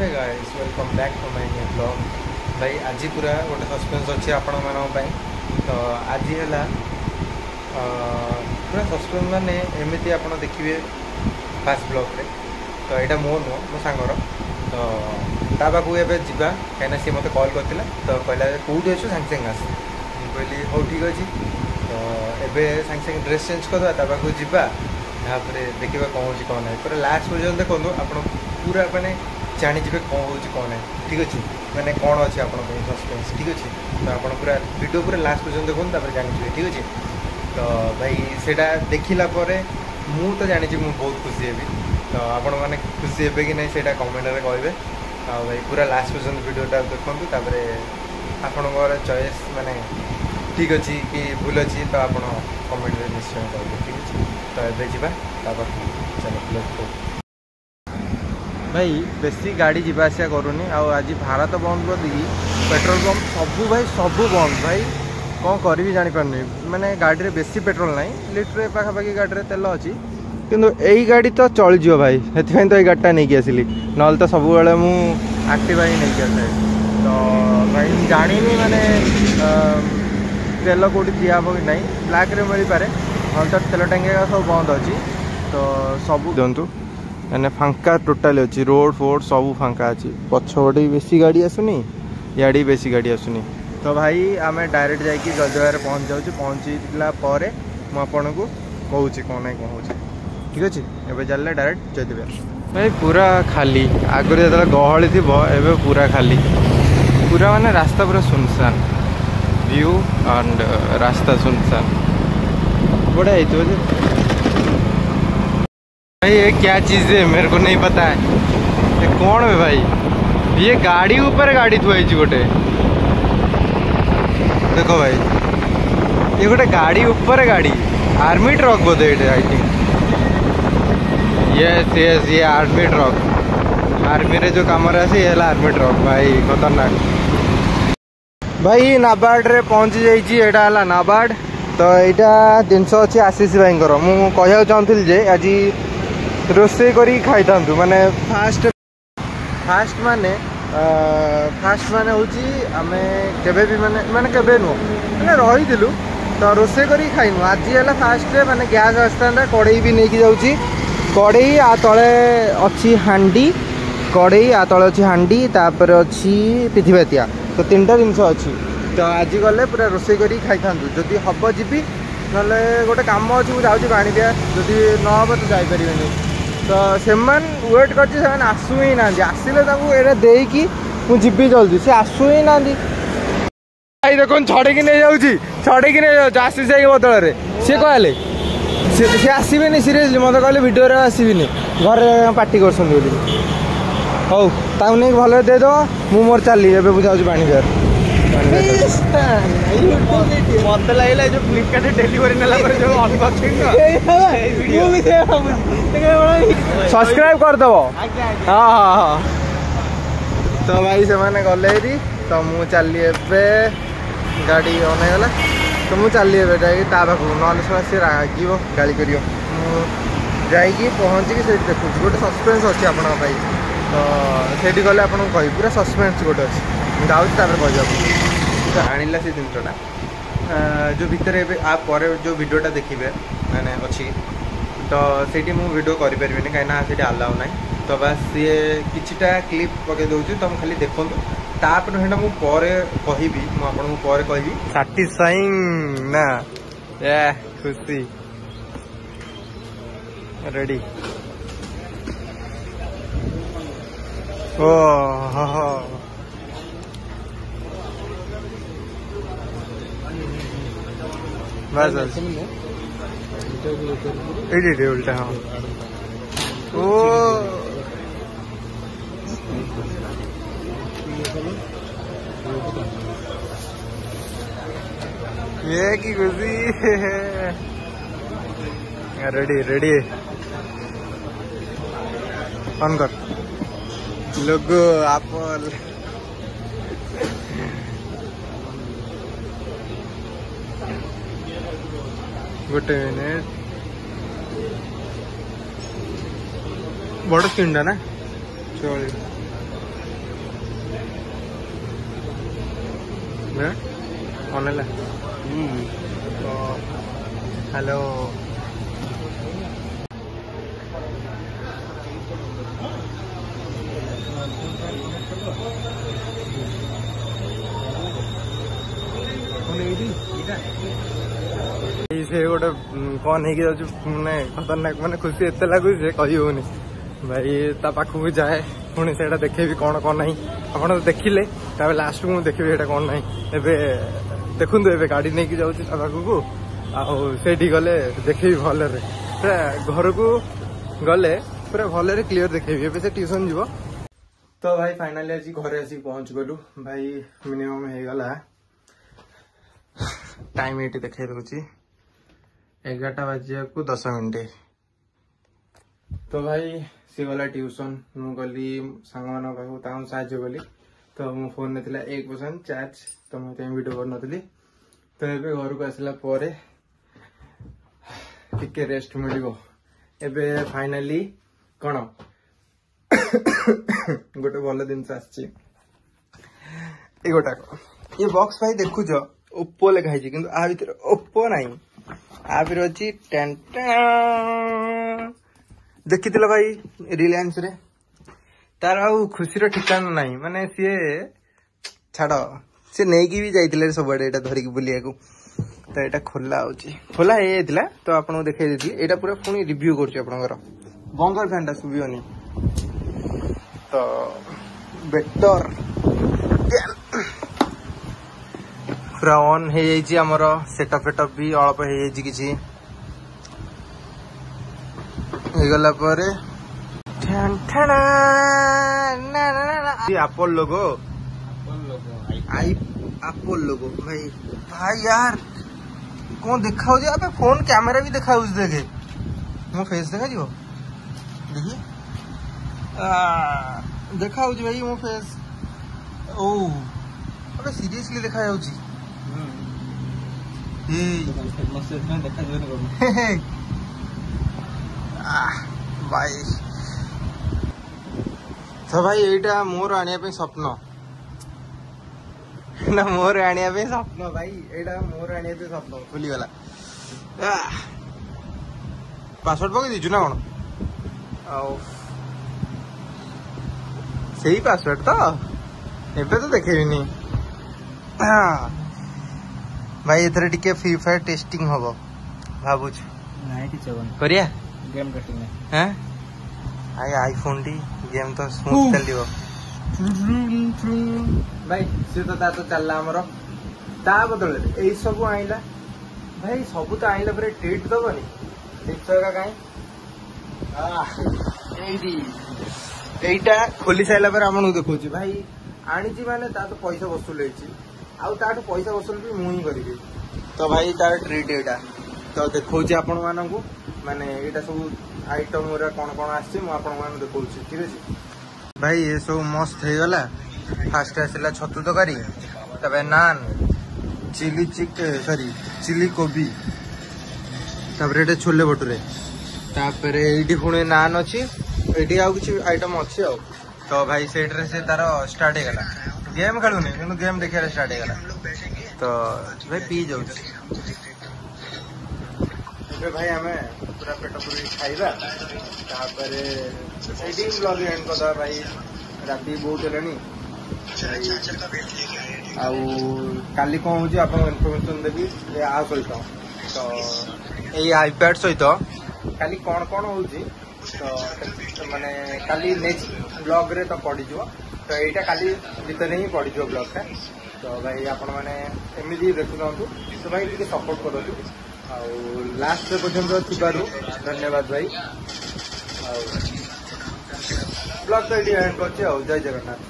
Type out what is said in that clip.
Hey guys welcome back to my new blog. भाई आज पूरा गोटे सस्पेंस अच्छी आपण तो आज है पूरा सस्पेंस माने एमती आप देखिए फास्ट ब्लॉग रे। तो यहाँ मो नुह मो सांगर तो ता पाखु एवं जावा कहीं सी मत कॉल करता तो कहला कौटी अच्छु सांगे सांगे आस कहली हो ठीक अच्छे तो एबे सांगे सांगे ड्रेस चेंज करदे ता पाखु जावा देखा कौन हो कौन ना पूरा लास्ट पर्यटन देखो आप पूरा मैंने जाणीजे कौन हो कौन ना ठीक अच्छे मैंने कौन अच्छे आप सस्पेंस ठीक अच्छे तो आप पूरा वीडियो पूरा लास्ट पर्यटन देखो जानीजे ठीक अच्छे। तो भाई सेटा देखला मु तो जानी मु बहुत खुशी हेबी तो आपण मैंने खुशी हे कि नहीं से कमेंट में कहे आ भाई पूरा लास्ट पर्यटन वीडियोटा देखूँ आपणकर चॉइस माने ठीक अच्छी कि भूल अच्छी तो आप कमेंट में निश्चय करेंगे ठीक अच्छे। तो ये जावा चलो भाई बेसी गाड़ी जावा आसा करूनी आज भारत बंद कर दी पेट्रोल पंप सबू भाई सबू बंद भाई कौन करी जापारे मैंने गाड़ी में बेसी पेट्रोल ना लिटर पाखापाखि गाड़ी में तेल अच्छी किंतु यही गाड़ी तो चलीज भाई से तो ये गाड़ीटा नहीं आसली ना तो सब एक्टिवा ही नहीं आसे। तो भाई जानी मैंने तेल कौटी दिहब कि नहीं ब्लैक रे मिल पारे ना तो तेल टांगी सब बंद अच्छी तो सब दिंतु मैंने फांका टोटाल अच्छी रोड फोड सब फांका अच्छी पछपटे बेसी गाड़ी आसुनी याड़ी बेसी गाड़ी आसुनी। तो भाई आम डायरेक्ट जाकि जजवार पहुँच जाऊँ पहुँचला मुझे को कहूँ कौन ना कौन हो ठीक अच्छे एवं चलने डायरेक्ट जयदेव भाई पूरा खाली आगुरी जो गहली थी एवं पूरा खाली पूरा माने रास्ता पूरा सुनसान व्यू एंड रास्ता सुनसान बड़ा है भाई ये क्या चीज़ है मेरे को नहीं पता है ये कौन है भाई ये गाड़ी ऊपर गाड़ी थुआई गोटे देखो भाई ये गोटे गाड़ी ऊपर गाड़ी आर्मी ट्रक बोधे ये आई थिंक यस यस ये आर्मी ट्रक आर्मी रे जो काम आसे ये आर्मी ट्रक भाई खतरनाक। भाई नाबार्ड रे पहुँची जाइए नाबार्ड तो यहाँ जिनस अच्छी आशीष भाई मुझे कहना चाहूँगी जे आज रोसे करी खाई था माने फास्ट फास्ट माने हूँ आम केबे भी माने माने केबे नुह मैंने रही थिलु तो रोसे करी खाइनु आज है फास्ट माने गैस आसता कड़े भी नहीं जाऊँगी कड़े आ तले अच्छी हांडी कड़े आ तले अच्छी हांडी तापर अच्छी पिथिबातिया तो तीनटा जिनस अच्छी तो आज गले पूरा रोसे करी खाई था जदि हम जी ना गोटे कम अच्छी मुझे जाऊँगी पानी दिया जदि न हम तो जापर तो से वेट कर आसू ही ना आसिले देकी मुझे जल्दी से आसू ही ना भाई देखो छड़े नहीं जाऊँगी छड़े नहीं जाऊँ आशीष भाई बदल सी कहले सी आसबेनि सीरीयसली मत कहले वीडियो आसबिनी घर पार्टी कर हौ ताऊ नहीं भल देद मु मोर चली मुझे जाऊँ पानी पियार मत लगे जो फ्लिपकार्ट डेलीवरी नेला जो अनबॉक्सिंग सब्सक्राइब करदेव हाँ हाँ हाँ। तो भाई से मैंने गले तो मु चली गाड़ी ऑन होगा तो मुझे चली पाखु ना सी रागिब गाड़ी कर जाकि पहुँचिकी से देखुँ गोटे सस्पेंस अच्छी आप तो से गले आपको कह पूरा सस्पेंस गोटे अच्छी जाऊँगी कह आणला से जिनटा जो भितर आप जो वीडियोटा देखिए मैंने अच्छी तो से मुझे वीडियो करें कहीं अलाउ ना तो बस सी किटा क्लिप पकई दूसरी तो खाली देखूँ तापर है मुझे कहि मुझे कहि सैटिस्फाइंग ना खुशी रेडी ओ बस बस उल्टा हाँ ओ ये की खुशी रेडी रेडी ऑन कर लोगो एप्पल गोटे मिनिट बड़ स्क्रीन ना चल ଅନେଇଲା ହ୍ୟାଲୋ से गोटे कौन ହେଇକି ଯାଉଛି ମାନେ ଖତରନାକ ମାନେ ଖୁସି ଏତେ ଲାଗୁଛି ଯେ କହି ହଉନି ଭାଇ ତା ପାଖକୁ ଯାଏ ପୁଣି ସେଇଟା ଦେଖେଇବି କଣ କଣ ନାହିଁ ଆପଣ ଦେଖିଲେ ତାପରେ ଲାଷ୍ଟକୁ ମୁଁ ଦେଖିବି ଏଇଟା କଣ ନାହିଁ ଏବେ ଦେଖନ୍ତୁ ଏବେ ଗାଡି ନେଇକି ଯାଉଛି ତା ପାଖକୁ ଆଉ ସେଇଠି ଗଲେ ଦେଖେଇବି ଭଲରେ ପୁରା ଘରକୁ ଗଲେ ପୁରା ଭଲରେ କ୍ଲିୟର ଦେଖେଇବି ଏବେ ସେ ଟ୍ୟୁସନ ଯିବ ତ ଭାଇ ଫାଇନାଲି ଆଜି ଘରେ ଆସିକି ପହଞ୍ଚି ଗଲୁ ଭାଇ ମିନିମମ୍ ହେଇଗଲା टाइम ये देखा दूसरी 11टा बाजिया 10 मिनट तो भाई सी गला ट्यूशन मु गली सांग मान पाखु साहय कली तो मो फोन में 1% चार्ज तो मुझे वीडियो कर नी तो ये घर को आसला टिके रेस्ट मिल एबे फाइनाली कौन गोटे भल जिन गोटा ये बॉक्स भाई देखुच ओप्पो लिखाई किंतु आ भीतर ओप्पो नहीं आ फिर अच्छी देखी भाई रिलायंस रे तार आ खुशी ठिकाना नहीं माने सी छाड़ सी नहीं भी जाइए सब आड़े धरिकी बुलिया तो यहाँ खोला खोला हो तो आपको देखा यहाँ पूरा पुणी रिव्यू कर बंगर फैन टा शुभनी तो बेटर पूरा ऑन हो जामर सेटअप फेटअप भी अल्प हो किसी एप्पल लोगो एप्पल लोगो भाई भाई यार कौन देखा अबे फोन कैमरा भी देखा देखे मो फेस देखा जी देखिए देखा भाई मो फेस ओ अबे सीरियसली देखा भाई तो भाई एटा मोर आने स्वप्न ना मोर आने स्वप्न भाई एटा मोर आने स्वप्न खुली गला पासवर्ड पकई दीचु ना कौन सही पासवर्ड तो एबे तो देखेबिनी भाई एथरे टिके फ्री फायर टेस्टिंग हबो भाबुछ नाही कि चवन करिया गेम टेस्टिंग हैं आई आईफोन टी गेम तो स्मूथ चलिबो भाई से तो ता तो चलला हमरो ता बदले एई सब आइला भाई सब तो आइला पर ट्रीट दबनी ठीक का काई एईटा खोली साइला पर हमन देखौची भाई आनी माने ता तो पैसा वसूल होइची आउ ताठू पैसा वसूल भी मुई करी तो भाई तार ट्रीट एटा तो देखौची आपण मानकू माने एटा सब आइटम रे कोन कोन आछि मु आपण मान देखौची ठीक अछि भाई ये सब मस्त हे गला फास्ट आसला छतु तकारी तबे नान चिली चिली कोबी तबरे एटा छोले भटुरे तापरे एडी पुणे नान अछि एडी आउ किछि आइटम अछि आ तो भाई सेट्रे से तार स्टार्ट हो गला गेम खेलुनी किंतु गेम देखिया स्टार्ट हो गला तो भाई पी जाऊ भाई हमें पूरा पेट पूरी खाइबा तापरे एडी ब्लॉग एंड करदा भाई राती बहुत हेलानी आउ काली कौन हो इनफॉरमेशन देवी आ सहित तो ये आईपैड सहित काली कौन कौन हो तो माने काली नेक्स्ट ब्लॉग रे तो पड़ी जो तो यहाँ काली भीतर ही पड़ी जो ब्लॉग टा तो भाई आपण मैंने एमती देखु तो भाई टे सपोर्ट करूँ लास्ट पर्यटन थी धन्यवाद भाई ब्लॉग तो ये एंड कर जय जगन्नाथ।